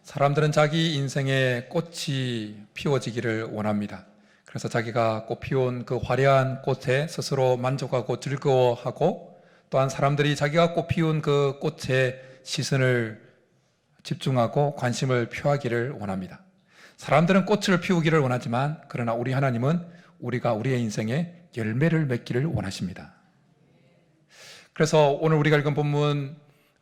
사람들은 자기 인생에 꽃이 피워지기를 원합니다. 그래서 자기가 꽃 피운 그 화려한 꽃에 스스로 만족하고 즐거워하고, 또한 사람들이 자기가 꽃 피운 그 꽃에 시선을 집중하고 관심을 표하기를 원합니다. 사람들은 꽃을 피우기를 원하지만, 그러나 우리 하나님은 우리가 우리의 인생에 열매를 맺기를 원하십니다. 그래서 오늘 우리가 읽은 본문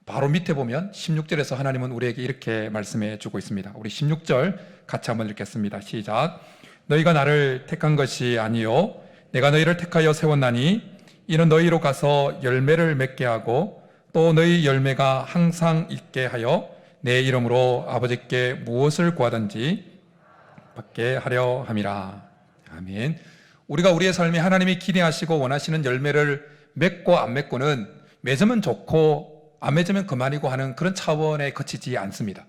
바로 밑에 보면 16절에서 하나님은 우리에게 이렇게 말씀해 주고 있습니다. 우리 16절 같이 한번 읽겠습니다. 시작. 너희가 나를 택한 것이 아니요 내가 너희를 택하여 세웠나니 이는 너희로 가서 열매를 맺게 하고 또 너희 열매가 항상 있게 하여 내 이름으로 아버지께 무엇을 구하든지 받게 하려 함이라. 아멘. 우리가 우리의 삶에 하나님이 기대하시고 원하시는 열매를 맺고 안 맺고는 맺으면 좋고 안 맺으면 그만이고 하는 그런 차원에 그치지 않습니다.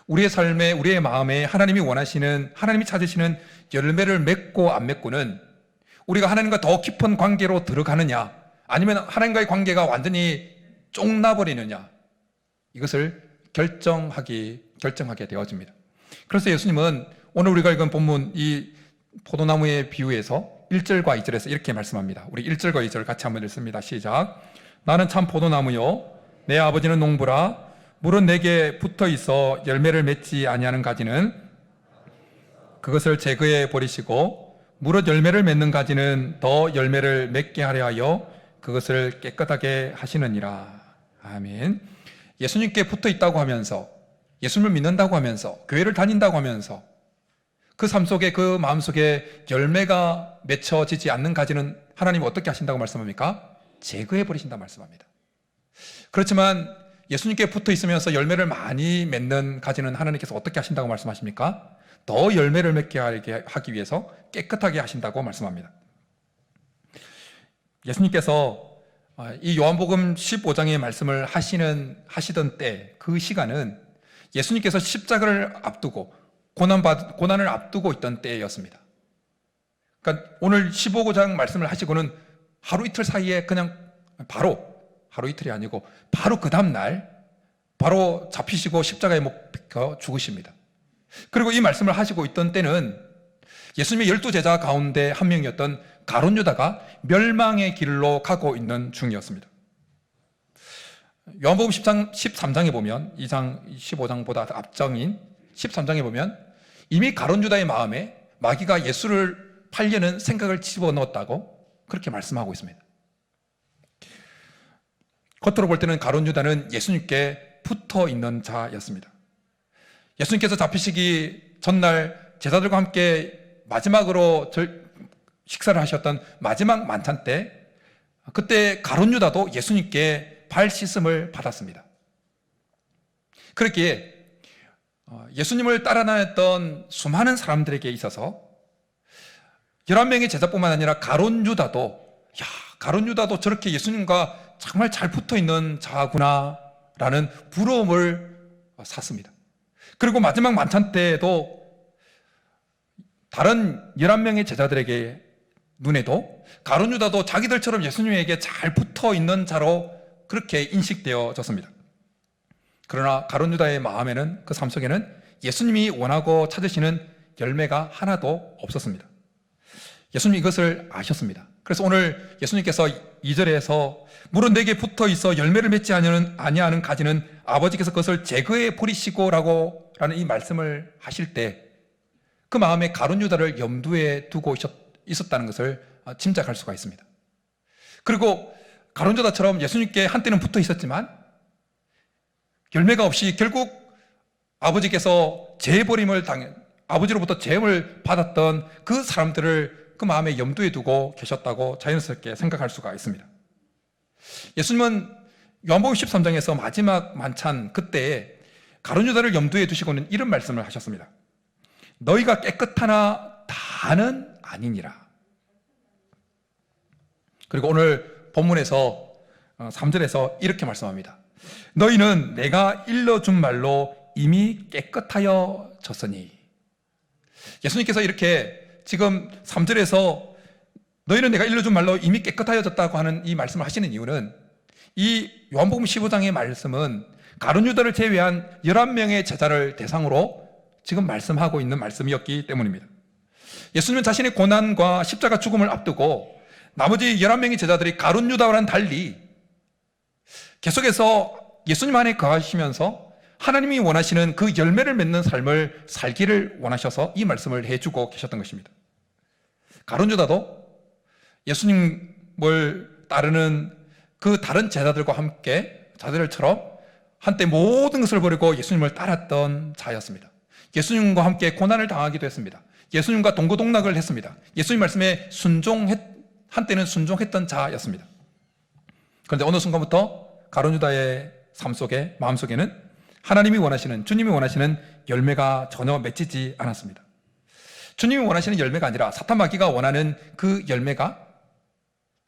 우리의 삶에, 우리의 마음에 하나님이 원하시는, 하나님이 찾으시는 열매를 맺고 안 맺고는 우리가 하나님과 더 깊은 관계로 들어가느냐, 아니면 하나님과의 관계가 완전히 쫑나버리느냐, 이것을 결정하게 되어집니다. 그래서 예수님은 오늘 우리가 읽은 본문 이 포도나무의 비유에서 1절과 2절에서 이렇게 말씀합니다. 우리 1절과 2절 같이 한번 읽습니다. 시작. 나는 참 포도나무요 내 아버지는 농부라. 물은 내게 붙어 있어 열매를 맺지 아니하는 가지는 그것을 제거해 버리시고, 무릇 열매를 맺는 가지는 더 열매를 맺게 하려 하여 그것을 깨끗하게 하시느니라. 아멘. 예수님께 붙어 있다고 하면서, 예수님을 믿는다고 하면서, 교회를 다닌다고 하면서 그 삶 속에, 그 마음 속에 열매가 맺혀지지 않는 가지는 하나님이 어떻게 하신다고 말씀합니까? 제거해 버리신다 말씀합니다. 그렇지만 예수님께 붙어 있으면서 열매를 많이 맺는 가지는 하나님께서 어떻게 하신다고 말씀하십니까? 더 열매를 맺게 하기 위해서 깨끗하게 하신다고 말씀합니다. 예수님께서 이 요한복음 15장의 말씀을 하시던 때, 그 시간은 예수님께서 십자가를 앞두고 고난을 앞두고 있던 때였습니다. 그러니까 오늘 15장 말씀을 하시고는 하루 이틀 사이에 그냥 바로, 하루 이틀이 아니고 바로 그 다음날 바로 잡히시고 십자가에 못 박혀 죽으십니다. 그리고 이 말씀을 하시고 있던 때는 예수님의 12제자 가운데 한 명이었던 가룟 유다가 멸망의 길로 가고 있는 중이었습니다. 요한복음 13장에 보면, 2장 15장보다 앞장인 13장에 보면 이미 가룟 유다의 마음에 마귀가 예수를 팔려는 생각을 집어넣었다고 그렇게 말씀하고 있습니다. 겉으로 볼 때는 가룟 유다는 예수님께 붙어 있는 자였습니다. 예수님께서 잡히시기 전날 제자들과 함께 마지막으로 식사를 하셨던 마지막 만찬 때, 그때 가룟 유다도 예수님께 발 씻음을 받았습니다. 그렇기에 예수님을 따라 다녔던 수많은 사람들에게 있어서 11명의 제자뿐만 아니라 가룟 유다도 저렇게 예수님과 정말 잘 붙어 있는 자구나 라는 부러움을 샀습니다. 그리고 마지막 만찬 때에도 다른 11명의 제자들에게 눈에도 가룟 유다도 자기들처럼 예수님에게 잘 붙어 있는 자로 그렇게 인식되어졌습니다. 그러나 가룟 유다의 마음에는, 그 삶 속에는 예수님이 원하고 찾으시는 열매가 하나도 없었습니다. 예수님이 이것을 아셨습니다. 그래서 오늘 예수님께서 2절에서 물은 내게 붙어 있어 열매를 맺지 아니하는 가지는 아버지께서 그것을 제거해 버리시고 라는 이 말씀을 하실 때 그 마음에 가룟 유다를 염두에 두고 있었다는 것을 짐작할 수가 있습니다. 그리고 가룟 유다처럼 예수님께 한때는 붙어 있었지만 열매가 없이 결국 아버지께서 아버지로부터 제임을 받았던 그 사람들을 그 마음에 염두에 두고 계셨다고 자연스럽게 생각할 수가 있습니다. 예수님은 요한복음 13장에서 마지막 만찬 그때에 가룟 유다를 염두에 두시고는 이런 말씀을 하셨습니다. 너희가 깨끗하나 다는 아니니라. 그리고 오늘 본문에서 3절에서 이렇게 말씀합니다. 너희는 내가 일러준 말로 이미 깨끗하여졌으니. 예수님께서 이렇게 지금 3절에서 너희는 내가 일러준 말로 이미 깨끗하여졌다고 하는 이 말씀을 하시는 이유는, 이 요한복음 15장의 말씀은 가룟 유다를 제외한 11명의 제자를 대상으로 지금 말씀하고 있는 말씀이었기 때문입니다. 예수님은 자신의 고난과 십자가 죽음을 앞두고 나머지 11명의 제자들이 가룟 유다와는 달리 계속해서 예수님 안에 거하시면서 하나님이 원하시는 그 열매를 맺는 삶을 살기를 원하셔서 이 말씀을 해주고 계셨던 것입니다. 가룟 유다도 예수님을 따르는 그 다른 제자들과 함께 자들처럼 한때 모든 것을 버리고 예수님을 따랐던 자였습니다. 예수님과 함께 고난을 당하기도 했습니다. 예수님과 동고동락을 했습니다. 예수님 말씀에 한때는 순종했던 자였습니다. 그런데 어느 순간부터 가룟 유다의 삶 속에, 마음속에는 하나님이 원하시는, 주님이 원하시는 열매가 전혀 맺히지 않았습니다. 주님이 원하시는 열매가 아니라 사탄 마귀가 원하는 그 열매가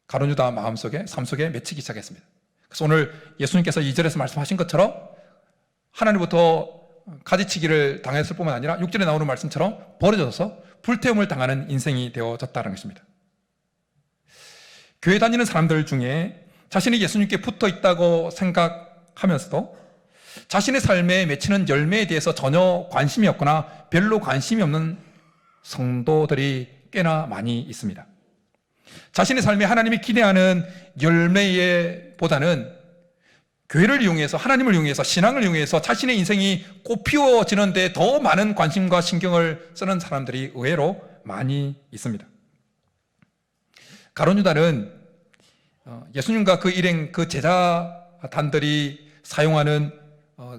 가룟 유다 마음속에, 삶 속에 맺히기 시작했습니다. 그래서 오늘 예수님께서 2절에서 말씀하신 것처럼 하나님부터 가지치기를 당했을 뿐만 아니라 6절에 나오는 말씀처럼 버려져서 불태움을 당하는 인생이 되어졌다는 것입니다. 교회 다니는 사람들 중에 자신이 예수님께 붙어 있다고 생각하면서도 자신의 삶에 맺히는 열매에 대해서 전혀 관심이 없거나 별로 관심이 없는 성도들이 꽤나 많이 있습니다. 자신의 삶에 하나님이 기대하는 열매보다는 교회를 이용해서, 하나님을 이용해서, 신앙을 이용해서 자신의 인생이 꽃피워지는 데 더 많은 관심과 신경을 쓰는 사람들이 의외로 많이 있습니다. 가룟 유다는 예수님과 그 일행, 그 제자단들이 사용하는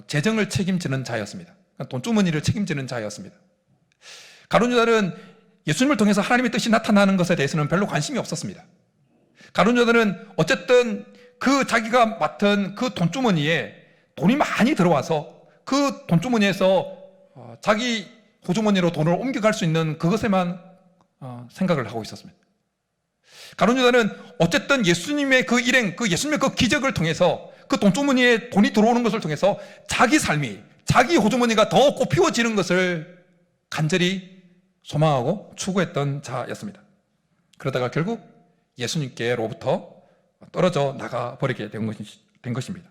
재정을 책임지는 자였습니다. 돈주머니를 책임지는 자였습니다. 가룟 유다는 예수님을 통해서 하나님의 뜻이 나타나는 것에 대해서는 별로 관심이 없었습니다. 가룟 유다는 어쨌든 그 자기가 맡은 그 돈주머니에 돈이 많이 들어와서 그 돈주머니에서 자기 호주머니로 돈을 옮겨갈 수 있는 그것에만 생각을 하고 있었습니다. 가룟 유다는 어쨌든 예수님의 그 일행, 그 예수님의 그 기적을 통해서 그 돈주머니에 돈이 들어오는 것을 통해서 자기 삶이, 자기 호주머니가 더 꽃피워지는 것을 간절히 소망하고 추구했던 자였습니다. 그러다가 결국 예수님께로부터 떨어져 나가버리게 된 것입니다.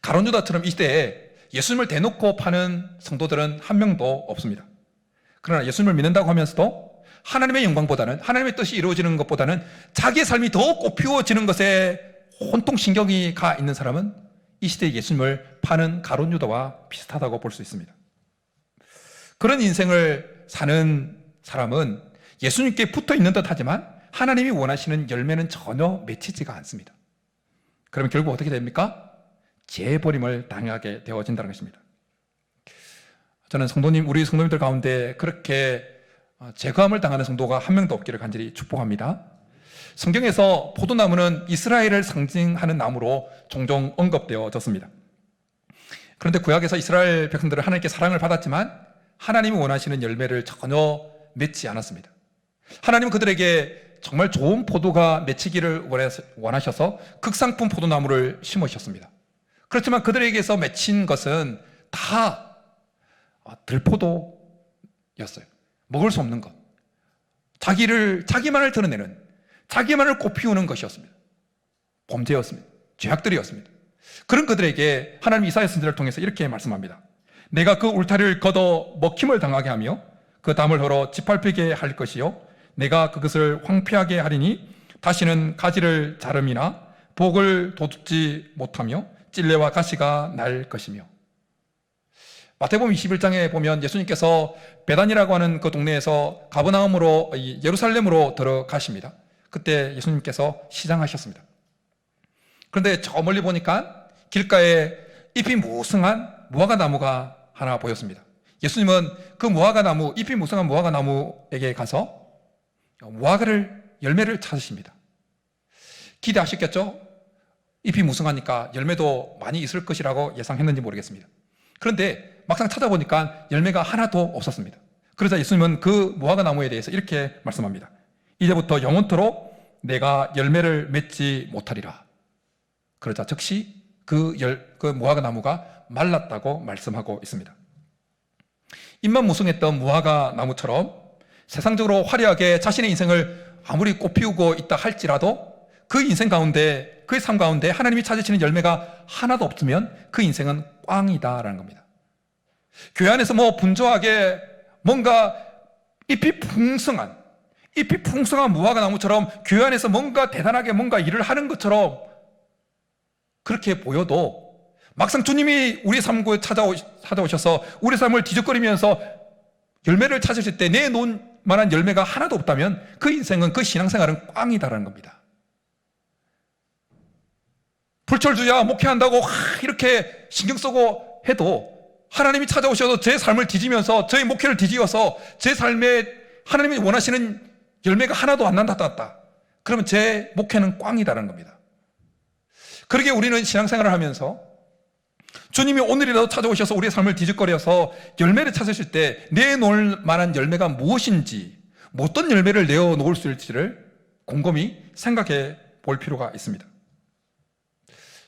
가룟 유다처럼 이 시대에 예수님을 대놓고 파는 성도들은 한 명도 없습니다. 그러나 예수님을 믿는다고 하면서도 하나님의 영광보다는, 하나님의 뜻이 이루어지는 것보다는 자기의 삶이 더 꽃피워지는 것에 온통 신경이 가 있는 사람은 이 시대에 예수님을 파는 가룟 유다와 비슷하다고 볼 수 있습니다. 그런 인생을 사는 사람은 예수님께 붙어 있는 듯 하지만 하나님이 원하시는 열매는 전혀 맺히지가 않습니다. 그러면 결국 어떻게 됩니까? 재버림을 당하게 되어진다는 것입니다. 저는 우리 성도님들 가운데 그렇게 제거함을 당하는 성도가 한 명도 없기를 간절히 축복합니다. 성경에서 포도나무는 이스라엘을 상징하는 나무로 종종 언급되어졌습니다. 그런데 구약에서 이스라엘 백성들은 하나님께 사랑을 받았지만 하나님이 원하시는 열매를 전혀 맺지 않았습니다. 하나님은 그들에게 정말 좋은 포도가 맺히기를 원하셔서 극상품 포도나무를 심으셨습니다. 그렇지만 그들에게서 맺힌 것은 다 들포도였어요. 먹을 수 없는 것. 자기만을 드러내는, 자기만을 꽃피우는 것이었습니다. 범죄였습니다. 죄악들이었습니다. 그런 그들에게 하나님 이사야 선지자를 통해서 이렇게 말씀합니다. 내가 그 울타리를 걷어 먹힘을 당하게 하며 그 담을 헐어 짓밟히게 할 것이요 내가 그것을 황폐하게 하리니 다시는 가지를 자름이나 복을 돋지 못하며 찔레와 가시가 날 것이며. 마태복음 21장에 보면 예수님께서 베단이라고 하는 그 동네에서 가버나움으로 예루살렘으로 들어가십니다. 그때 예수님께서 시장하셨습니다. 그런데 저 멀리 보니까 길가에 잎이 무성한 무화과 나무가 하나 보였습니다. 예수님은 그 무화과 나무, 잎이 무성한 무화과 나무에게 가서 열매를 찾으십니다. 기대하셨겠죠? 잎이 무성하니까 열매도 많이 있을 것이라고 예상했는지 모르겠습니다. 그런데 막상 찾아보니까 열매가 하나도 없었습니다. 그러자 예수님은 그 무화과 나무에 대해서 이렇게 말씀합니다. 이제부터 영원토록 내가 열매를 맺지 못하리라. 그러자 즉시 그 무화과 나무가 말랐다고 말씀하고 있습니다. 잎만 무성했던 무화과 나무처럼 세상적으로 화려하게 자신의 인생을 아무리 꽃피우고 있다 할지라도 그 인생 가운데, 그의 삶 가운데 하나님이 찾으시는 열매가 하나도 없으면 그 인생은 꽝이다라는 겁니다. 교회 안에서 뭐 분주하게 뭔가 잎이 풍성한 무화과 나무처럼 교회 안에서 뭔가 대단하게 뭔가 일을 하는 것처럼 그렇게 보여도 막상 주님이 우리 삶에 찾아오셔서 우리 삶을 뒤적거리면서 열매를 찾으실 때 내놓은 만한 열매가 하나도 없다면 그 인생은, 그 신앙생활은 꽝이다라는 겁니다. 불철주야 목회한다고 이렇게 신경 쓰고 해도 하나님이 찾아오셔서 제 삶을 뒤지면서, 저의 목회를 뒤집어서 제 삶에 하나님이 원하시는 열매가 하나도 안 난다. 그러면 제 목회는 꽝이다라는 겁니다. 그러게 우리는 신앙생활을 하면서 주님이 오늘이라도 찾아오셔서 우리의 삶을 뒤적거려서 열매를 찾으실 때 내놓을 만한 열매가 무엇인지, 어떤 열매를 내어놓을 수 있을지를 곰곰이 생각해 볼 필요가 있습니다.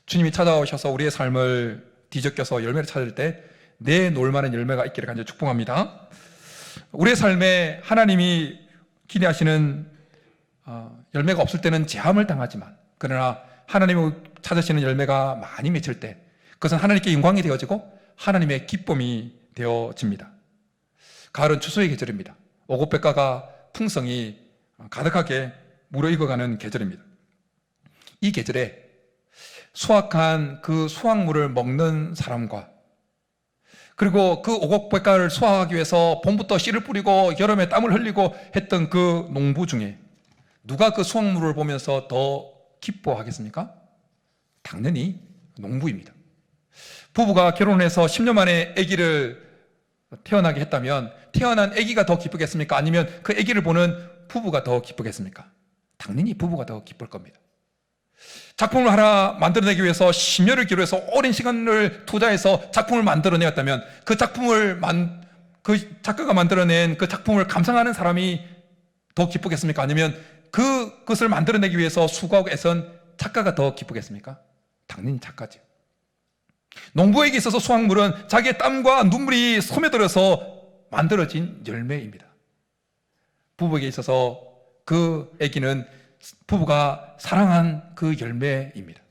주님이 찾아오셔서 우리의 삶을 뒤적여서 열매를 찾을 때 내놓을 만한 열매가 있기를 간절히 축복합니다. 우리의 삶에 하나님이 기대하시는 열매가 없을 때는 제함을 당하지만, 그러나 하나님을 찾으시는 열매가 많이 맺힐 때 그것은 하나님께 영광이 되어지고 하나님의 기쁨이 되어집니다. 가을은 추수의 계절입니다. 오곡백과가 풍성이 가득하게 무르익어가는 계절입니다. 이 계절에 수확한 그 수확물을 먹는 사람과, 그리고 그 오곡백과를 수확하기 위해서 봄부터 씨를 뿌리고 여름에 땀을 흘리고 했던 그 농부 중에 누가 그 수확물을 보면서 더 기뻐하겠습니까? 당연히 농부입니다. 부부가 결혼해서 10년 만에 아기를 태어나게 했다면 태어난 아기가 더 기쁘겠습니까? 아니면 그 아기를 보는 부부가 더 기쁘겠습니까? 당연히 부부가 더 기쁠 겁니다. 작품을 하나 만들어내기 위해서 심혈을 기울여서 오랜 시간을 투자해서 작품을 만들어내었다면 그 작가가 만들어낸 그 작품을 감상하는 사람이 더 기쁘겠습니까? 아니면 그것을 만들어내기 위해서 수고하고 애쓴 작가가 더 기쁘겠습니까? 당연히 작가죠. 농부에게 있어서 수확물은 자기의 땀과 눈물이 소매들어서 만들어진 열매입니다. 부부에게 있어서 그 아기는 부부가 사랑한 그 열매입니다.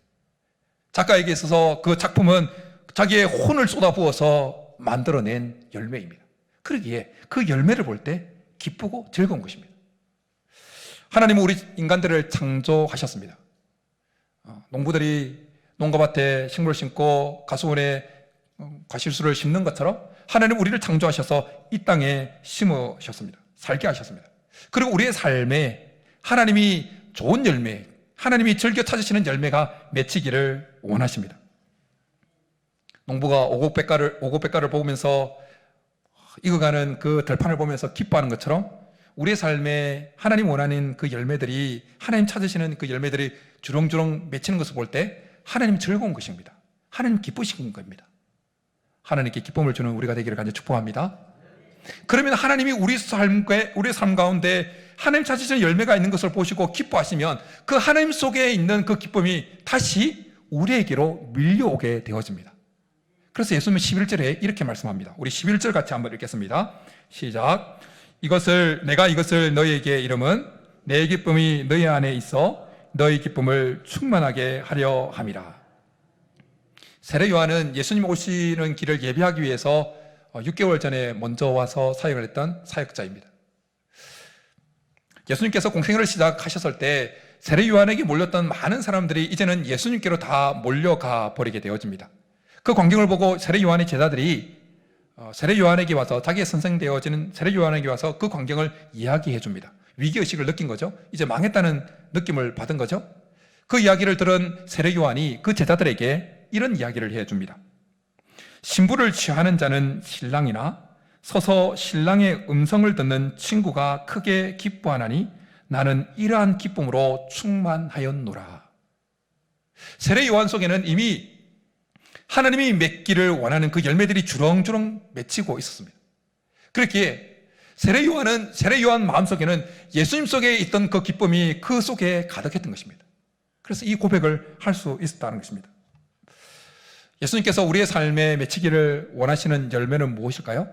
작가에게 있어서 그 작품은 자기의 혼을 쏟아부어서 만들어낸 열매입니다. 그러기에 그 열매를 볼 때 기쁘고 즐거운 것입니다. 하나님은 우리 인간들을 창조하셨습니다. 농부들이 농가밭에 식물을 심고 가수원에 과실수를 심는 것처럼 하나님은 우리를 창조하셔서 이 땅에 심으셨습니다. 살게 하셨습니다. 그리고 우리의 삶에 하나님이 좋은 열매, 하나님이 즐겨 찾으시는 열매가 맺히기를 원하십니다. 농부가 오곡백과를 보면서 익어가는 그 들판을 보면서 기뻐하는 것처럼 우리의 삶에 하나님 원하는 그 열매들이, 하나님 찾으시는 그 열매들이 주렁주렁 맺히는 것을 볼 때 하나님 즐거운 것입니다. 하나님 기쁘신 겁니다. 하나님께 기쁨을 주는 우리가 되기를 간절히 축복합니다. 그러면 하나님이 우리 삶 가운데 하나님 찾으시는 열매가 있는 것을 보시고 기뻐하시면 그 하나님 속에 있는 그 기쁨이 다시 우리에게로 밀려오게 되어집니다. 그래서 예수님은 11절에 이렇게 말씀합니다. 우리 11절 같이 한번 읽겠습니다. 시작. 내가 이것을 너희에게 이름은 내 기쁨이 너희 안에 있어 너희 기쁨을 충만하게 하려 함이라. 세례 요한은 예수님 오시는 길을 예비하기 위해서 6개월 전에 먼저 와서 사역을 했던 사역자입니다. 예수님께서 공생애를 시작하셨을 때 세례 요한에게 몰렸던 많은 사람들이 이제는 예수님께로 다 몰려가 버리게 되어집니다. 그 광경을 보고 세례 요한의 제자들이 세례 요한에게 와서, 자기의 선생 되어지는 세례 요한에게 와서 그 광경을 이야기해 줍니다. 위기의식을 느낀 거죠. 이제 망했다는 느낌을 받은 거죠. 그 이야기를 들은 세례 요한이 그 제자들에게 이런 이야기를 해 줍니다. 신부를 취하는 자는 신랑이나 서서 신랑의 음성을 듣는 친구가 크게 기뻐하나니 나는 이러한 기쁨으로 충만하였노라. 세례 요한 속에는 이미 하나님이 맺기를 원하는 그 열매들이 주렁주렁 맺히고 있었습니다. 그렇기에 세례 요한 마음속에는 예수님 속에 있던 그 기쁨이 그 속에 가득했던 것입니다. 그래서 이 고백을 할 수 있었다는 것입니다. 예수님께서 우리의 삶에 맺히기를 원하시는 열매는 무엇일까요?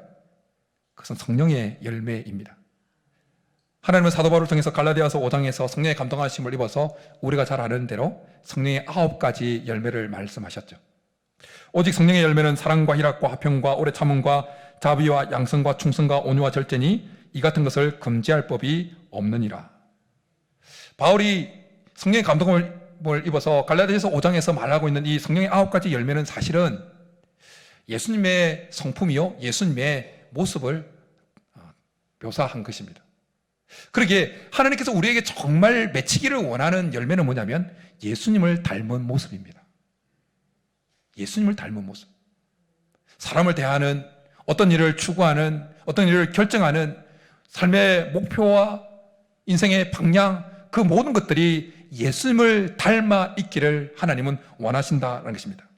그것은 성령의 열매입니다. 하나님은 사도 바울을 통해서 갈라디아서 5장에서 성령의 감동하심을 입어서 우리가 잘 아는 대로 성령의 9가지 열매를 말씀하셨죠. 오직 성령의 열매는 사랑과 희락과 화평과 오래 참음과 자비와 양성과 충성과 온유와 절제니 이 같은 것을 금지할 법이 없느니라. 바울이 성령의 감동을 입어서 갈라디아서 5장에서 말하고 있는 이 성령의 9가지 열매는 사실은 예수님의 성품이요, 예수님의 모습을 묘사한 것입니다. 그러기에 하나님께서 우리에게 정말 맺히기를 원하는 열매는 뭐냐면 예수님을 닮은 모습입니다. 예수님을 닮은 모습. 사람을 대하는, 어떤 일을 추구하는, 어떤 일을 결정하는 삶의 목표와 인생의 방향, 그 모든 것들이 예수님을 닮아 있기를 하나님은 원하신다는 것입니다.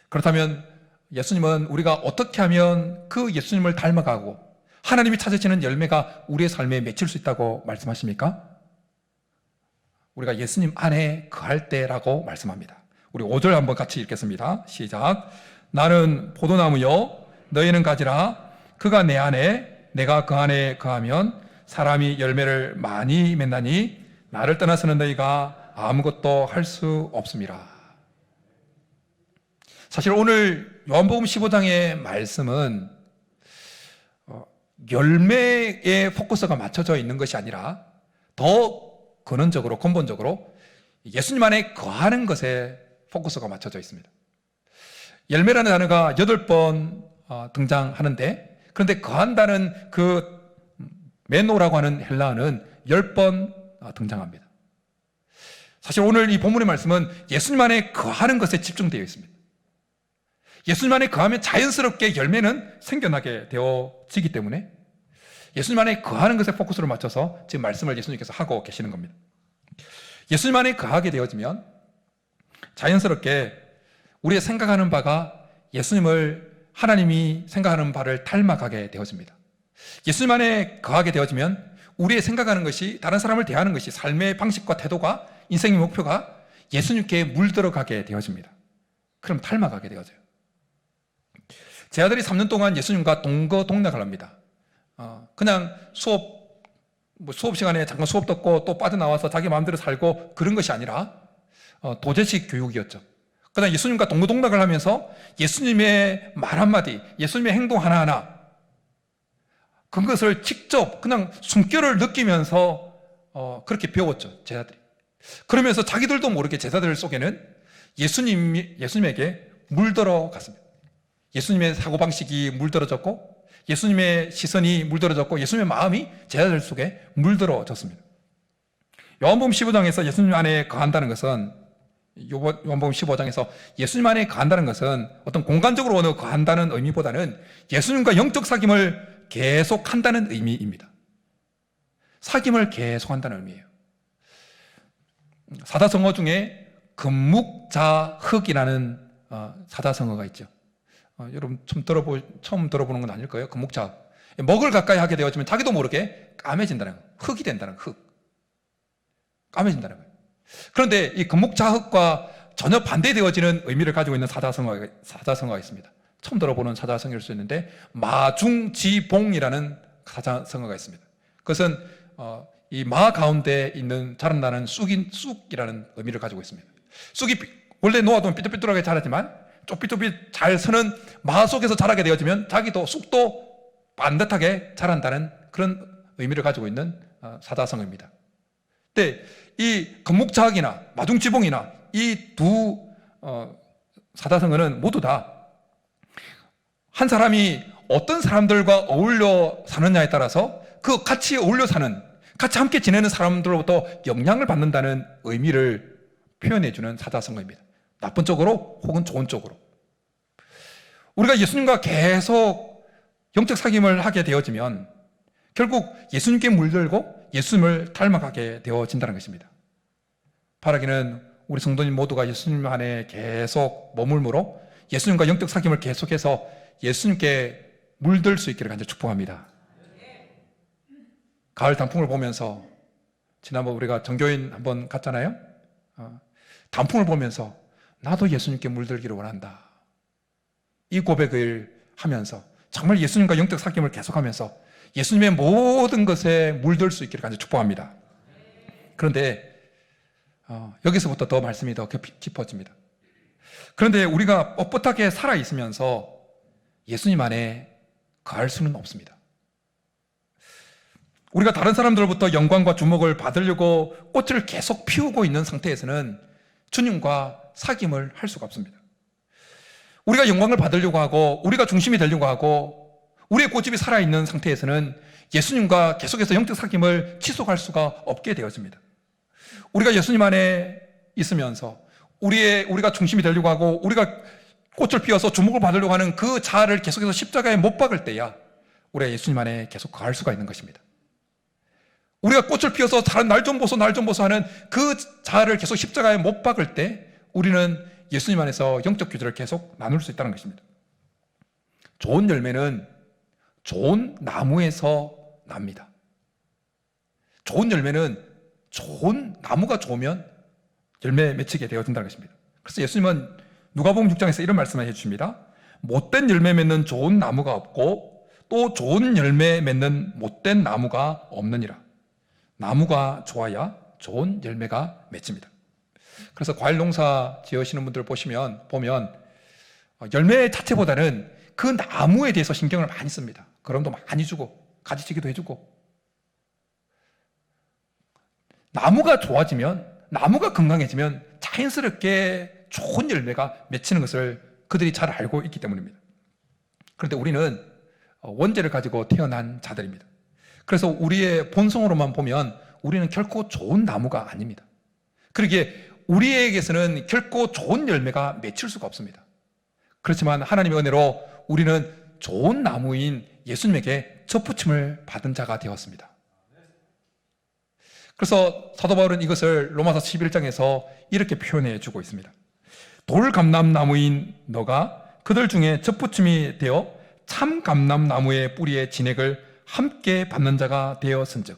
그렇다면 예수님은 우리가 어떻게 하면 그 예수님을 닮아가고 하나님이 찾으시는 열매가 우리의 삶에 맺힐 수 있다고 말씀하십니까? 우리가 예수님 안에 거할 때라고 말씀합니다. 우리 5절 한번 같이 읽겠습니다. 시작. 나는 포도나무요 너희는 가지라. 그가 내 안에 내가 그 안에 거하면 사람이 열매를 많이 맺나니 나를 떠나서는 너희가 아무것도 할 수 없음이라. 사실 오늘 요한복음 15장의 말씀은 열매에 포커스가 맞춰져 있는 것이 아니라 더 근원적으로, 근본적으로 예수님 안에 거하는 것에 포커스가 맞춰져 있습니다. 열매라는 단어가 8번 등장하는데, 그런데 거한다는 그 메노라고 하는 헬라어는 10번 등장합니다. 사실 오늘 이 본문의 말씀은 예수님 안에 거하는 것에 집중되어 있습니다. 예수님 안에 거하면 자연스럽게 열매는 생겨나게 되어지기 때문에 예수님 안에 거하는 것에 포커스를 맞춰서 지금 말씀을 예수님께서 하고 계시는 겁니다. 예수님 안에 거하게 되어지면 자연스럽게 우리의 생각하는 바가 예수님을, 하나님이 생각하는 바를 닮아가게 되어집니다. 예수님 안에 거하게 되어지면 우리의 생각하는 것이, 다른 사람을 대하는 것이, 삶의 방식과 태도가, 인생의 목표가 예수님께 물들어가게 되어집니다. 그럼 닮아가게 되어져요. 제 아들이 3년 동안 예수님과 동거동락을 합니다. 그냥 수업 시간에 잠깐 수업 듣고 또 빠져나와서 자기 마음대로 살고 그런 것이 아니라 도제식 교육이었죠. 그러나 예수님과 동거동락을 하면서 예수님의 말 한마디, 예수님의 행동 하나하나, 그것을 직접 그냥 숨결을 느끼면서 그렇게 배웠죠, 제자들이. 그러면서 자기들도 모르게 제자들 속에는 예수님에게 물들어 갔습니다. 예수님의 사고방식이 물들어졌고, 예수님의 시선이 물들어졌고, 예수님의 마음이 제자들 속에 물들어졌습니다. 요한복음 15장에서 예수님 안에 거한다는 것은, 요한복음 15장에서 예수님 안에 거한다는 것은 어떤 공간적으로 거한다는 의미보다는 예수님과 영적 사귐을 계속한다는 의미입니다. 사귐을 계속한다는 의미예요. 사자성어 중에 금묵자흑이라는 사자성어가 있죠. 여러분 처음 들어보는 건 아닐 거예요. 금묵자흑. 먹을 가까이 하게 되어지면 자기도 모르게 까매진다는 거예요. 흑이 된다는 거예요. 흑. 까매진다는 거예요. 그런데 이 금묵자흑과 전혀 반대되어지는 의미를 가지고 있는 사자성어가 있습니다. 처음 들어보는 사자성어일 수 있는데 마중지봉이라는 사자성어가 있습니다. 그것은 이 마 가운데 있는 자란다는 쑥이라는 의미를 가지고 있습니다. 쑥이 원래 놓아두면 삐뚤삐뚤하게 자라지만 쪽빛쪽빛 잘 서는 마 속에서 자라게 되어지면 자기도 쑥도 반듯하게 자란다는 그런 의미를 가지고 있는 사자성어입니다. 근데 이 금묵자흑이나 마중지봉이나 이 두 사자성어는 모두 다 한 사람이 어떤 사람들과 어울려 사느냐에 따라서 그 같이 어울려 사는, 같이 함께 지내는 사람들로부터 영향을 받는다는 의미를 표현해주는 사자성어입니다. 나쁜 쪽으로 혹은 좋은 쪽으로. 우리가 예수님과 계속 영적 사귐을 하게 되어지면 결국 예수님께 물들고 예수님을 닮아가게 되어진다는 것입니다. 바라기는 우리 성도님 모두가 예수님 안에 계속 머물므로 예수님과 영적 사귐을 계속해서 예수님께 물들 수 있기를 간절히 축복합니다. 가을 단풍을 보면서, 지난번 우리가 전교인 한번 갔잖아요. 단풍을 보면서 나도 예수님께 물들기를 원한다, 이 고백을 하면서 정말 예수님과 영적 사귐을 계속하면서 예수님의 모든 것에 물들 수 있기를 간절히 축복합니다. 그런데 여기서부터 더 말씀이 더 깊어집니다. 그런데 우리가 뻣뻣하게 살아있으면서 예수님 안에 거할 수는 없습니다. 우리가 다른 사람들로부터 영광과 주목을 받으려고 꽃을 계속 피우고 있는 상태에서는 주님과 사귐을 할 수가 없습니다. 우리가 영광을 받으려고 하고 우리가 중심이 되려고 하고 우리의 고집이 살아있는 상태에서는 예수님과 계속해서 영적 사귐을 지속할 수가 없게 되어집니다. 우리가 예수님 안에 있으면서 우리가 중심이 되려고 하고 우리가 꽃을 피워서 주목을 받으려고 하는 그 자아를 계속해서 십자가에 못 박을 때야 우리가 예수님 안에 계속 거할 수가 있는 것입니다. 우리가 꽃을 피워서 날 좀 보소 하는 그 자아를 계속 십자가에 못 박을 때 우리는 예수님 안에서 영적 교제를 계속 나눌 수 있다는 것입니다. 좋은 열매는 좋은 나무에서 납니다. 좋은 열매는 좋은 나무가 좋으면 열매 맺히게 되어진다는 것입니다. 그래서 예수님은 누가복음 6장에서 이런 말씀을 해주십니다. 못된 열매 맺는 좋은 나무가 없고 또 좋은 열매 맺는 못된 나무가 없느니라. 나무가 좋아야 좋은 열매가 맺힙니다. 그래서 과일 농사 지으시는 분들 보면 열매 자체보다는 그 나무에 대해서 신경을 많이 씁니다. 그럼도 많이 주고 가지치기도 해주고 나무가 좋아지면 나무가 건강해지면 자연스럽게 좋은 열매가 맺히는 것을 그들이 잘 알고 있기 때문입니다. 그런데 우리는 원죄를 가지고 태어난 자들입니다. 그래서 우리의 본성으로만 보면 우리는 결코 좋은 나무가 아닙니다. 그러기에 우리에게서는 결코 좋은 열매가 맺힐 수가 없습니다. 그렇지만 하나님의 은혜로 우리는 좋은 나무인 예수님에게 접붙임을 받은 자가 되었습니다. 그래서 사도 바울은 이것을 로마서 11장에서 이렇게 표현해 주고 있습니다. 돌감람나무인 너가 그들 중에 접붙임이 되어 참 감람나무의 뿌리의 진액을 함께 받는 자가 되었은즉.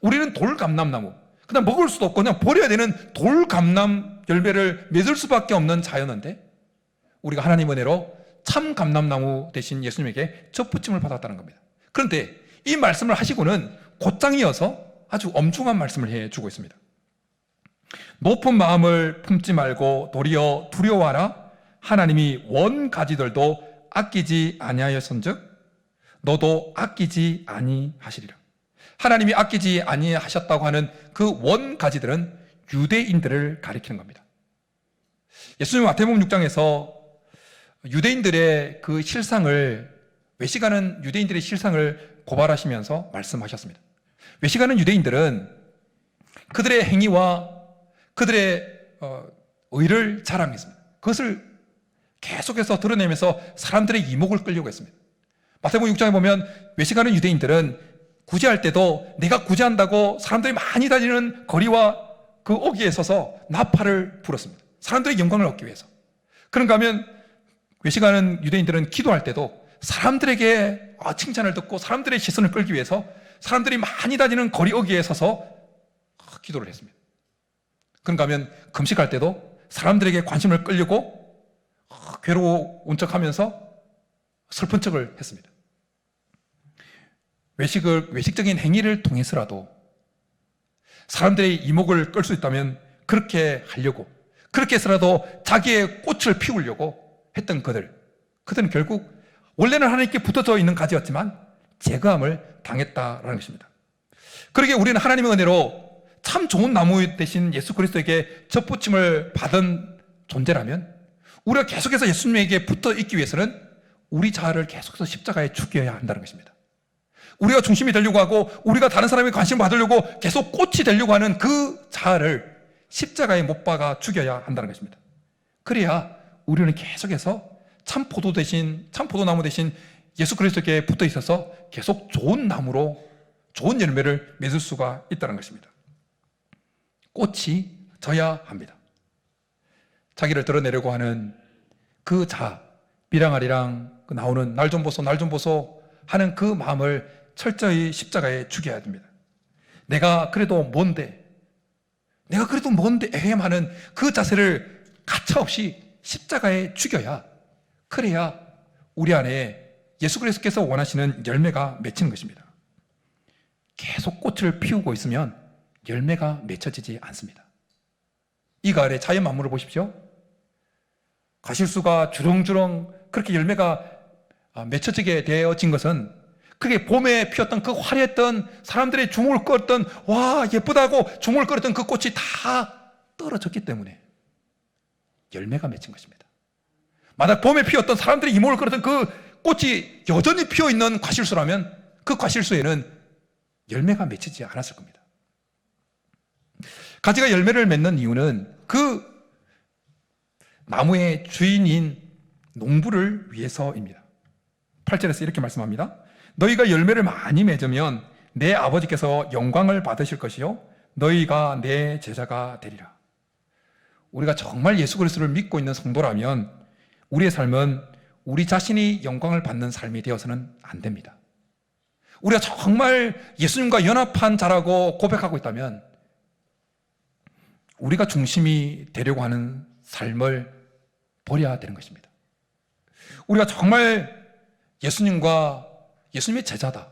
우리는 돌감람나무, 그냥 먹을 수도 없고 그냥 버려야 되는 돌감람 열매를 맺을 수밖에 없는 자였는데 우리가 하나님 은혜로 참 감람나무 대신 예수님에게 접붙임을 받았다는 겁니다. 그런데 이 말씀을 하시고는 곧장 이어서 아주 엄중한 말씀을 해주고 있습니다. 높은 마음을 품지 말고 도리어 두려워하라. 하나님이 원 가지들도 아끼지 아니하였은즉 너도 아끼지 아니하시리라. 하나님이 아끼지 아니하셨다고 하는 그 원 가지들은 유대인들을 가리키는 겁니다. 예수님 마태복음 6장에서 유대인들의 그 실상을 외식하는 유대인들의 실상을 고발하시면서 말씀하셨습니다. 외식하는 유대인들은 그들의 행위와 그들의 의를 자랑했습니다. 그것을 계속해서 드러내면서 사람들의 이목을 끌려고 했습니다. 마태복음 6장에 보면 외식하는 유대인들은 구제할 때도 내가 구제한다고 사람들이 많이 다니는 거리와 그 어귀에 서서 나팔을 불었습니다. 사람들의 영광을 얻기 위해서. 그런가 하면 외식하는 유대인들은 기도할 때도 사람들에게 칭찬을 듣고 사람들의 시선을 끌기 위해서 사람들이 많이 다니는 거리 어귀에 서서 기도를 했습니다. 그런가 하면 금식할 때도 사람들에게 관심을 끌려고 괴로운 척하면서 슬픈 척을 했습니다. 외식적인 행위를 통해서라도 사람들의 이목을 끌 수 있다면 그렇게 하려고, 그렇게 해서라도 자기의 꽃을 피우려고 했던 그들은 결국 원래는 하나님께 붙어져 있는 가지였지만 제거함을 당했다라는 것입니다. 그러기에 우리는 하나님의 은혜로 참 좋은 나무 대신 예수 그리스도에게 접붙임을 받은 존재라면 우리가 계속해서 예수님에게 붙어 있기 위해서는 우리 자아를 계속해서 십자가에 죽여야 한다는 것입니다. 우리가 중심이 되려고 하고 우리가 다른 사람의 관심을 받으려고 계속 꽃이 되려고 하는 그 자아를 십자가에 못 박아 죽여야 한다는 것입니다. 그래야 우리는 계속해서 참 포도나무 대신 예수 그리스도께 붙어 있어서 계속 좋은 나무로 좋은 열매를 맺을 수가 있다는 것입니다. 꽃이 져야 합니다. 자기를 드러내려고 하는 그 자아, 비랑아리랑 나오는 날 좀 보소 하는 그 마음을 철저히 십자가에 죽여야 됩니다. 내가 그래도 뭔데 하는 그 자세를 가차없이 십자가에 죽여야, 그래야 우리 안에 예수 그리스도께서 원하시는 열매가 맺히는 것입니다. 계속 꽃을 피우고 있으면 열매가 맺혀지지 않습니다. 이 가을에 자연 만물을 보십시오. 과실수가 주렁주렁 그렇게 열매가 맺혀지게 되어진 것은 그게 봄에 피었던 그 화려했던 사람들의 주목을 끌었던 와 예쁘다고 주목을 끌었던 그 꽃이 다 떨어졌기 때문에 열매가 맺힌 것입니다. 만약 봄에 피었던 사람들의 이목을 끌었던 그 꽃이 여전히 피어있는 과실수라면 그 과실수에는 열매가 맺히지 않았을 겁니다. 가지가 열매를 맺는 이유는 그 나무의 주인인 농부를 위해서입니다. 8절에서 이렇게 말씀합니다. 너희가 열매를 많이 맺으면 내 아버지께서 영광을 받으실 것이요 너희가 내 제자가 되리라. 우리가 정말 예수 그리스도를 믿고 있는 성도라면 우리의 삶은 우리 자신이 영광을 받는 삶이 되어서는 안 됩니다. 우리가 정말 예수님과 연합한 자라고 고백하고 있다면 우리가 중심이 되려고 하는 삶을 버려야 되는 것입니다. 우리가 정말 예수님의 제자다,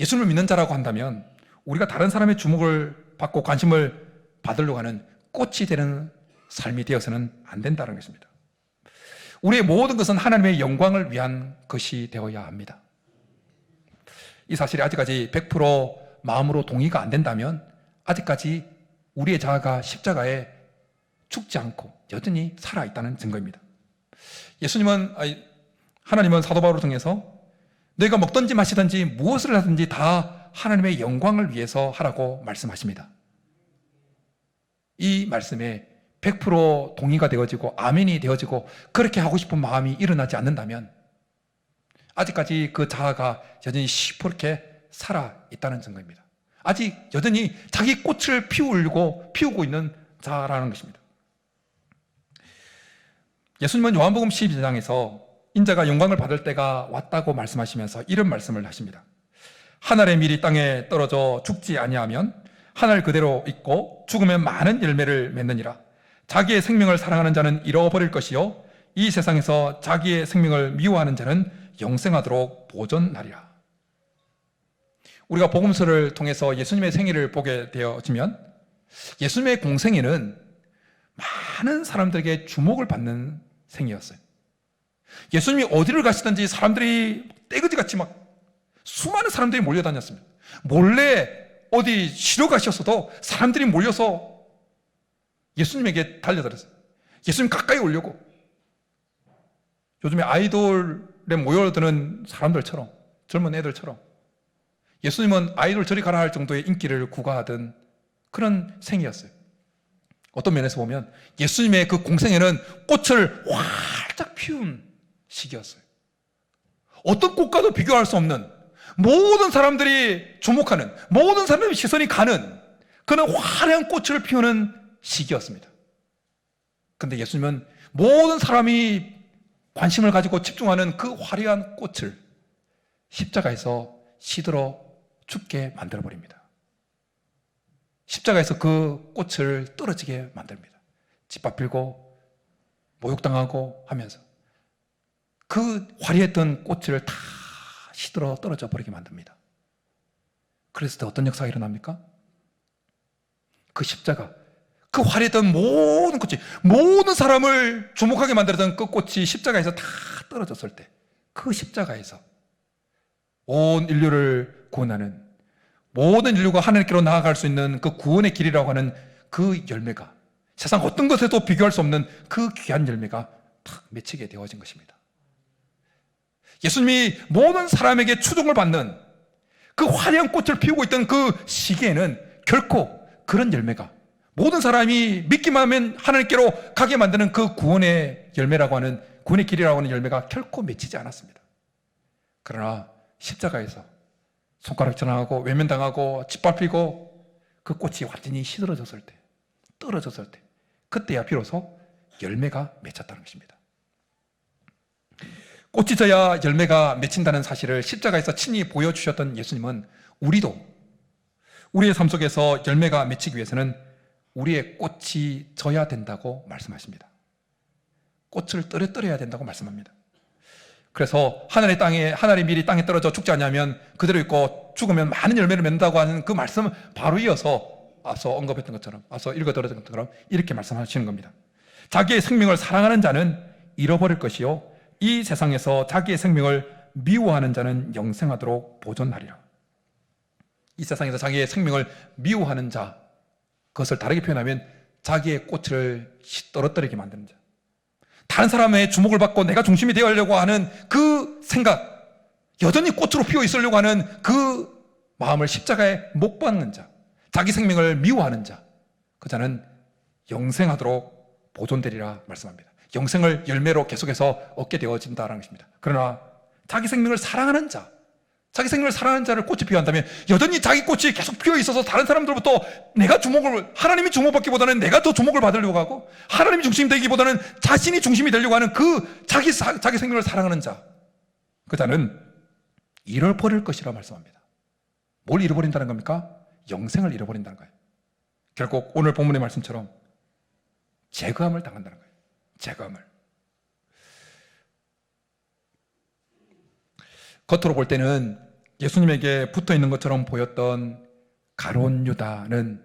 예수님을 믿는 자라고 한다면 우리가 다른 사람의 주목을 받고 관심을 받으려고 하는 꽃이 되는 삶이 되어서는 안 된다는 것입니다. 우리의 모든 것은 하나님의 영광을 위한 것이 되어야 합니다. 이 사실이 아직까지 100% 마음으로 동의가 안 된다면 아직까지 우리의 자아가 십자가에 죽지 않고 여전히 살아있다는 증거입니다. 하나님은 사도 바울을 통해서 너희가 먹든지 마시든지 무엇을 하든지 다 하나님의 영광을 위해서 하라고 말씀하십니다. 이 말씀에 100% 동의가 되어지고 아멘이 되어지고 그렇게 하고 싶은 마음이 일어나지 않는다면 아직까지 그 자아가 여전히 시퍼렇게 살아있다는 증거입니다. 아직 여전히 자기 꽃을 피우고 있는 자라는 것입니다. 예수님은 요한복음 12장에서 인자가 영광을 받을 때가 왔다고 말씀하시면서 이런 말씀을 하십니다. 하늘의 밀이 땅에 떨어져 죽지 아니하면 하늘 그대로 있고 죽으면 많은 열매를 맺느니라. 자기의 생명을 사랑하는 자는 잃어버릴 것이요 이 세상에서 자기의 생명을 미워하는 자는 영생하도록 보존하리라. 우리가 복음서를 통해서 예수님의 생애를 보게 되어지면 예수님의 공생애는 많은 사람들에게 주목을 받는 생이었어요. 예수님이 어디를 가시든지 사람들이 떼거지같이 막 수많은 사람들이 몰려다녔습니다. 몰래 어디 쉬러 가셨어도 사람들이 몰려서 예수님에게 달려들었어요. 예수님 가까이 오려고. 요즘에 아이돌에 모여드는 사람들처럼, 젊은 애들처럼 예수님은 아이돌 저리 가라 할 정도의 인기를 구가하던 그런 생이었어요. 어떤 면에서 보면 예수님의 그 공생애는 꽃을 활짝 피운 시기였어요. 어떤 꽃과도 비교할 수 없는, 모든 사람들이 주목하는, 모든 사람들의 시선이 가는 그런 화려한 꽃을 피우는 시기였습니다. 그런데 예수님은 모든 사람이 관심을 가지고 집중하는 그 화려한 꽃을 십자가에서 시들어 죽게 만들어버립니다. 십자가에서 그 꽃을 떨어지게 만듭니다. 짓밟히고 모욕당하고 하면서 그 화려했던 꽃을 다 시들어 떨어져 버리게 만듭니다. 그랬을 때 어떤 역사가 일어납니까? 그 십자가, 그 화려했던 모든 꽃이, 모든 사람을 주목하게 만들었던 그 꽃이 십자가에서 다 떨어졌을 때 그 십자가에서 온 인류를 구원하는, 모든 인류가 하나님께로 나아갈 수 있는 그 구원의 길이라고 하는 그 열매가, 세상 어떤 것에도 비교할 수 없는 그 귀한 열매가 탁 맺히게 되어진 것입니다. 예수님이 모든 사람에게 추종을 받는 그 화려한 꽃을 피우고 있던 그 시기에는 결코 그런 열매가, 모든 사람이 믿기만 하면 하나님께로 가게 만드는 그 구원의 열매라고 하는, 구원의 길이라고 하는 열매가 결코 맺히지 않았습니다. 그러나 십자가에서 손가락질하고 외면당하고 짓밟히고 그 꽃이 완전히 시들어졌을 때, 떨어졌을 때, 그때야 비로소 열매가 맺혔다는 것입니다. 꽃이 져야 열매가 맺힌다는 사실을 십자가에서 친히 보여주셨던 예수님은 우리도 우리의 삶 속에서 열매가 맺히기 위해서는 우리의 꽃이 져야 된다고 말씀하십니다. 꽃을 떨어뜨려야 된다고 말씀합니다. 그래서 하늘의 밀이 땅에 떨어져 죽지 않냐면 그대로 있고 죽으면 많은 열매를 맺는다고 하는 그 말씀을 바로 이어서 앞서 언급했던 것처럼, 앞서 읽어드렸던 것처럼 이렇게 말씀하시는 겁니다. 자기의 생명을 사랑하는 자는 잃어버릴 것이요, 이 세상에서 자기의 생명을 미워하는 자는 영생하도록 보존하리라. 이 세상에서 자기의 생명을 미워하는 자, 그것을 다르게 표현하면 자기의 꽃을 떨어뜨리게 만드는 자, 다른 사람의 주목을 받고 내가 중심이 되어가려고 하는 그 생각, 여전히 꽃으로 피어 있으려고 하는 그 마음을 십자가에 못 박는 자, 자기 생명을 미워하는 자, 그 자는 영생하도록 보존되리라 말씀합니다. 영생을 열매로 계속해서 얻게 되어진다는 것입니다. 그러나 자기 생명을 사랑하는 자, 자기 생명을 사랑하는 자를 꽃이 피어한다면 여전히 자기 꽃이 계속 피어 있어서 다른 사람들부터 하나님이 주목받기보다는 내가 더 주목을 받으려고 하고, 하나님이 중심이 되기보다는 자신이 중심이 되려고 하는 그 자기 생명을 사랑하는 자, 그 자는 잃어버릴 것이라 말씀합니다. 뭘 잃어버린다는 겁니까? 영생을 잃어버린다는 거예요. 결국 오늘 본문의 말씀처럼 제거함을 당한다는 거예요. 제거함을. 겉으로 볼 때는 예수님에게 붙어 있는 것처럼 보였던 가룟 유다는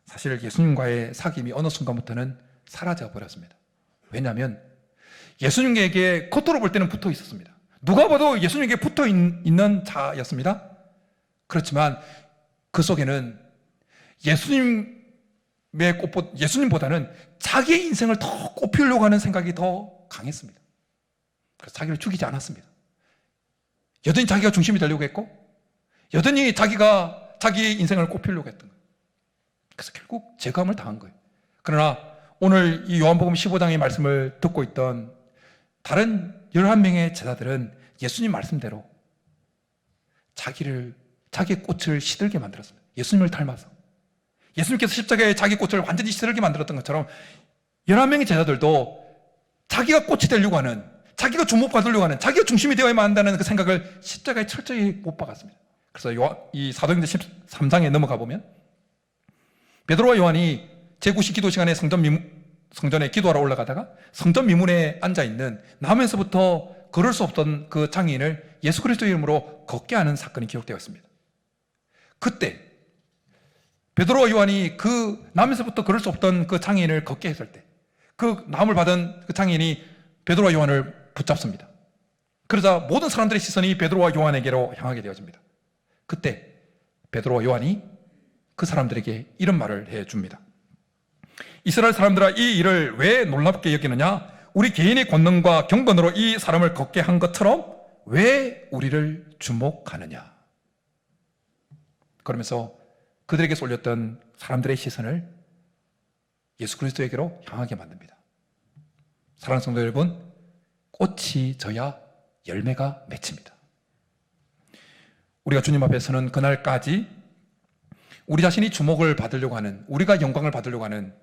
사실 예수님과의 사귐이 어느 순간부터는 사라져 버렸습니다. 왜냐하면 예수님에게 겉으로 볼 때는 붙어 있었습니다. 누가 봐도 예수님에게 붙어 있는 자였습니다. 그렇지만 그 속에는 예수님보다는 자기의 인생을 더 꽃피우려고 하는 생각이 더 강했습니다. 그래서 자기를 죽이지 않았습니다. 여전히 자기가 중심이 되려고 했고, 여전히 자기가 자기 인생을 꽃피우려고 했던 거예요. 그래서 결국 제거함을 당한 거예요. 그러나 오늘 이 요한복음 15장의 말씀을 듣고 있던 다른 11명의 제자들은 예수님 말씀대로 자기의 꽃을 시들게 만들었습니다. 예수님을 닮아서. 예수님께서 십자가에 자기 꽃을 완전히 시들게 만들었던 것처럼 11명의 제자들도 자기가 꽃이 되려고 하는, 자기가 주목받으려고 하는, 자기가 중심이 되어야만 한다는 그 생각을 십자가에 철저히 못 박았습니다. 그래서 이 사도행전 13장에 넘어가 보면 베드로와 요한이 제9식 기도 시간에 성전에 기도하러 올라가다가 성전 미문에 앉아있는 나면서부터 걸을 수 없던 그 장애인을 예수 그리스도의 이름으로 걷게 하는 사건이 기록되어 있습니다. 그때 베드로와 요한이 그 나면서부터 걸을 수 없던 그 장애인을 걷게 했을 때 그 나음을 받은 그 장애인이 베드로와 요한을 붙잡습니다. 그러자 모든 사람들의 시선이 베드로와 요한에게로 향하게 되어집니다. 그때 베드로와 요한이 그 사람들에게 이런 말을 해줍니다. 이스라엘 사람들아, 이 일을 왜 놀랍게 여기느냐? 우리 개인의 권능과 경건으로 이 사람을 걷게 한 것처럼 왜 우리를 주목하느냐? 그러면서 그들에게 쏠렸던 사람들의 시선을 예수 그리스도에게로 향하게 만듭니다. 사랑하는 성도 여러분, 꽃이 져야 열매가 맺힙니다. 우리가 주님 앞에 서는 그날까지 우리 자신이 주목을 받으려고 하는, 우리가 영광을 받으려고 하는,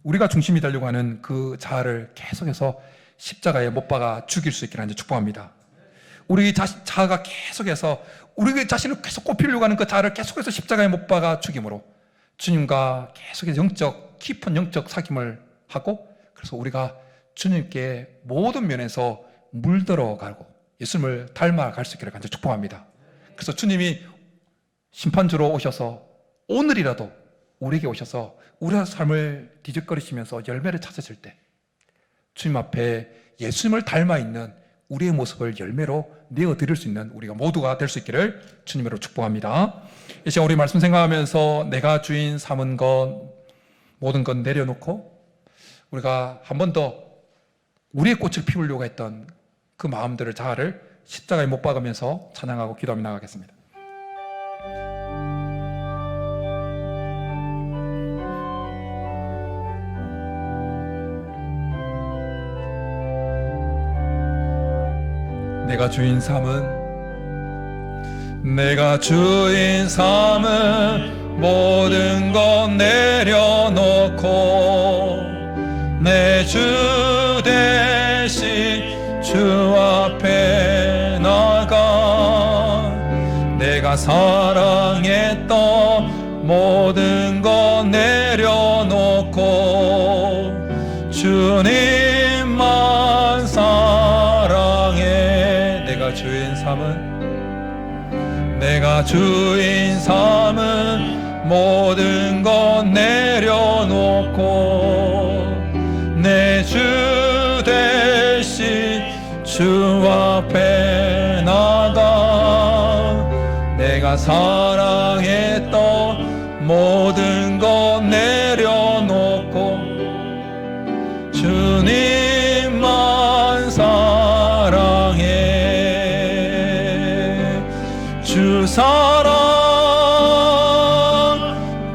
우리가 중심이 되려고 하는 그 자아를 계속해서 십자가에 못 박아 죽일 수 있기를 축복합니다. 우리 자아가 계속해서 우리 자신을 계속 꼽히려고 하는 그 자아를 계속해서 십자가에 못 박아 죽임으로 주님과 계속해서 깊은 영적 사귐을 하고, 그래서 우리가 주님께 모든 면에서 물들어가고 예수님을 닮아갈 수 있기를 간절히 축복합니다. 그래서 주님이 심판주로 오셔서 오늘이라도 우리에게 오셔서 우리의 삶을 뒤적거리시면서 열매를 찾으실 때 주님 앞에 예수님을 닮아있는 우리의 모습을 열매로 내어드릴 수 있는 우리가 모두가 될 수 있기를 주님으로 축복합니다. 이 시간 우리 말씀 생각하면서 내가 주인 삼은 것 모든 것 내려놓고 우리가 한 번 더 우리의 꽃을 피우려고 했던 그 마음들을, 자아를 십자가에 못 박으면서 찬양하고 기도하며 나가겠습니다. 내가 주인 삼은 모든 것 내려놓고 내 주 대신 주 앞에 나가 내가 사랑했던 모든 것 내려놓고 주님만 사랑해 삼은 내가 주인 삼은 모든 것 내려놓고 내 주 대신 주 앞에 나가 내가 사랑했던 모든 것 내려놓고 주님만 사랑해. 주 사랑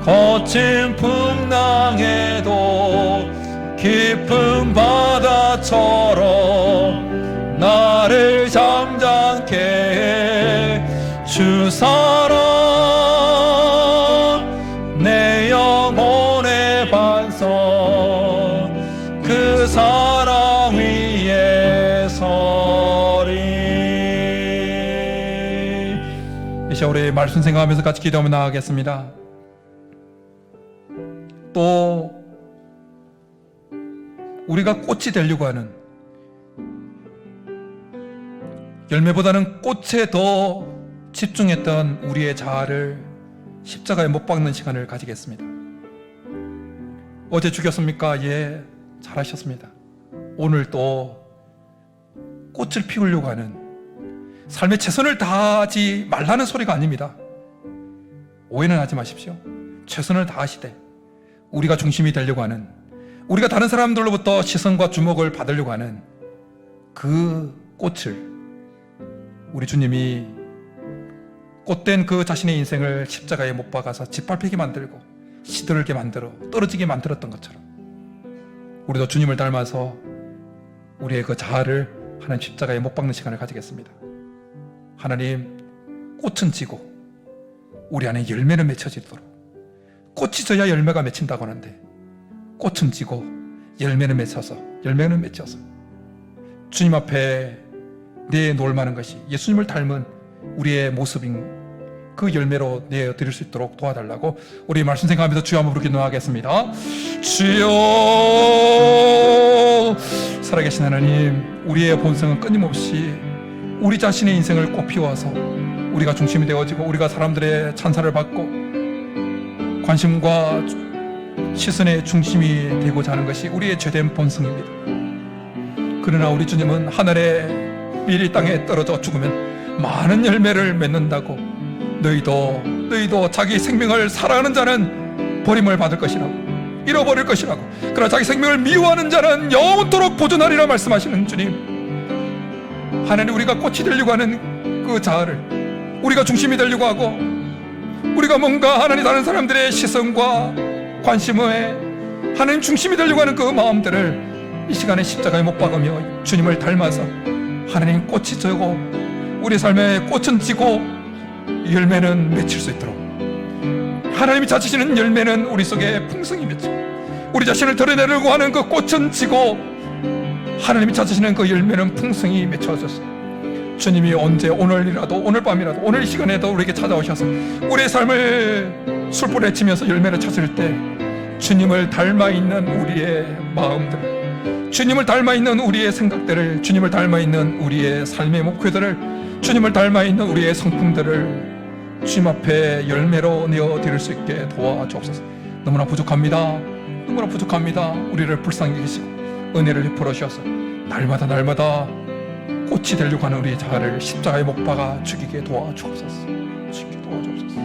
거친 풍랑에도 깊은 바다처럼 나를 잠잠케 해. 주 사랑 내 영혼의 반석 그 사랑 위에 서리. 이 시간 우리 말씀 생각하면서 같이 기도하며 나아가겠습니다. 또 우리가 꽃이 되려고 하는, 열매보다는 꽃에 더 집중했던 우리의 자아를 십자가에 못 박는 시간을 가지겠습니다. 어제 죽였습니까? 예, 잘하셨습니다. 오늘 또 꽃을 피우려고 하는, 삶의 최선을 다하지 말라는 소리가 아닙니다. 오해는 하지 마십시오. 최선을 다하시되 우리가 중심이 되려고 하는, 우리가 다른 사람들로부터 시선과 주목을 받으려고 하는 그 꽃을, 우리 주님이 꽃된 그 자신의 인생을 십자가에 못 박아서 짓밟히게 만들고 시들게 만들어 떨어지게 만들었던 것처럼 우리도 주님을 닮아서 우리의 그 자아를 하나님 십자가에 못 박는 시간을 가지겠습니다. 하나님, 꽃은 지고 우리 안에 열매는 맺혀지도록, 꽃이 져야 열매가 맺힌다고 하는데 꽃은 지고 열매는 맺혀서 주님 앞에 내놓을 만한 것이 예수님을 닮은 우리의 모습인 그 열매로 내어드릴 수 있도록 도와달라고 우리 말씀 생각하면서 주여 한번 부르기 기도하겠습니다. 주여, 살아계신 하나님, 우리의 본성은 끊임없이 우리 자신의 인생을 꽃피워서 우리가 중심이 되어지고 우리가 사람들의 찬사를 받고 관심과 시선의 중심이 되고자 하는 것이 우리의 죄된 본성입니다. 그러나 우리 주님은 하늘에 미리 땅에 떨어져 죽으면 많은 열매를 맺는다고, 너희도 자기 생명을 사랑하는 자는 버림을 받을 것이라고, 잃어버릴 것이라고, 그러나 자기 생명을 미워하는 자는 영원토록 보존하리라 말씀하시는 주님, 하나님, 우리가 꽃이 되려고 하는 그 자아를, 우리가 중심이 되려고 하고 우리가 뭔가 하나님 다른 사람들의 시선과 관심에 하나님 중심이 되려고 하는 그 마음들을 이 시간에 십자가에 못 박으며 주님을 닮아서 하나님 꽃이 져고 우리 삶의 꽃은 지고 열매는 맺힐 수 있도록, 하나님이 찾으시는 열매는 우리 속에 풍성히 맺히고 우리 자신을 드러내려고 하는 그 꽃은 지고 하나님이 찾으시는 그 열매는 풍성히 맺혀져서 주님이 언제, 오늘이라도, 오늘 밤이라도, 오늘 이 시간에도 우리에게 찾아오셔서 우리의 삶을 술불에 치면서 열매를 찾을 때 주님을 닮아있는 우리의 마음들, 주님을 닮아있는 우리의 생각들을, 주님을 닮아있는 우리의 삶의 목표들을, 주님을 닮아있는 우리의 성품들을 주님 앞에 열매로 내어드릴 수 있게 도와주옵소서. 너무나 부족합니다. 너무나 부족합니다. 우리를 불쌍히 계시고 은혜를 베풀어 주셔서 날마다 꽃이 되려고 하는 우리의 자아를 십자가에 못 박아 죽이게 도와주옵소서. 죽이게 도와주옵소서.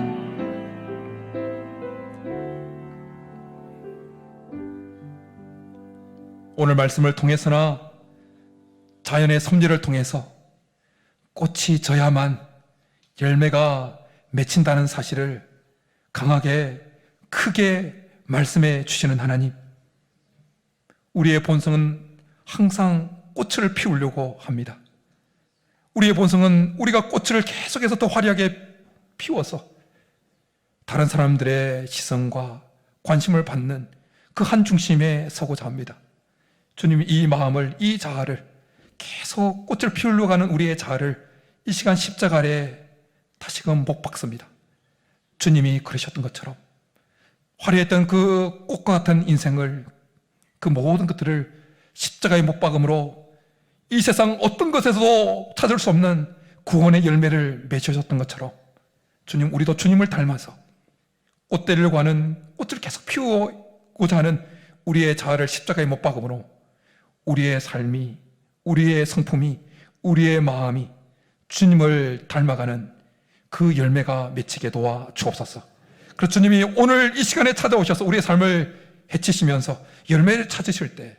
오늘 말씀을 통해서나 자연의 섭리를 통해서 꽃이 져야만 열매가 맺힌다는 사실을 강하게 크게 말씀해 주시는 하나님, 우리의 본성은 항상 꽃을 피우려고 합니다. 우리의 본성은 우리가 꽃을 계속해서 더 화려하게 피워서 다른 사람들의 시선과 관심을 받는 그 한 중심에 서고자 합니다. 주님이 이 마음을, 이 자아를, 계속 꽃을 피우려고 하는 우리의 자아를 이 시간 십자가 아래 다시금 못 박습니다. 주님이 그러셨던 것처럼 화려했던 그 꽃과 같은 인생을, 그 모든 것들을 십자가에 못 박음으로 이 세상 어떤 것에서도 찾을 수 없는 구원의 열매를 맺으셨던 것처럼 주님, 우리도 주님을 닮아서 꽃대를 구하는 꽃을 계속 피우고자 하는 우리의 자아를 십자가에 못 박음으로 우리의 삶이, 우리의 성품이, 우리의 마음이 주님을 닮아가는 그 열매가 맺히게 도와 주옵소서. 그래서 주님이 오늘 이 시간에 찾아오셔서 우리의 삶을 해치시면서 열매를 찾으실 때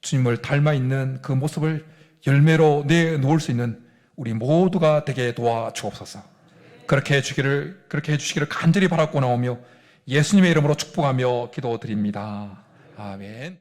주님을 닮아 있는 그 모습을 열매로 내놓을 수 있는 우리 모두가 되게 도와 주옵소서. 그렇게 해주시기를 간절히 바라고 나오며 예수님의 이름으로 축복하며 기도드립니다. 아멘.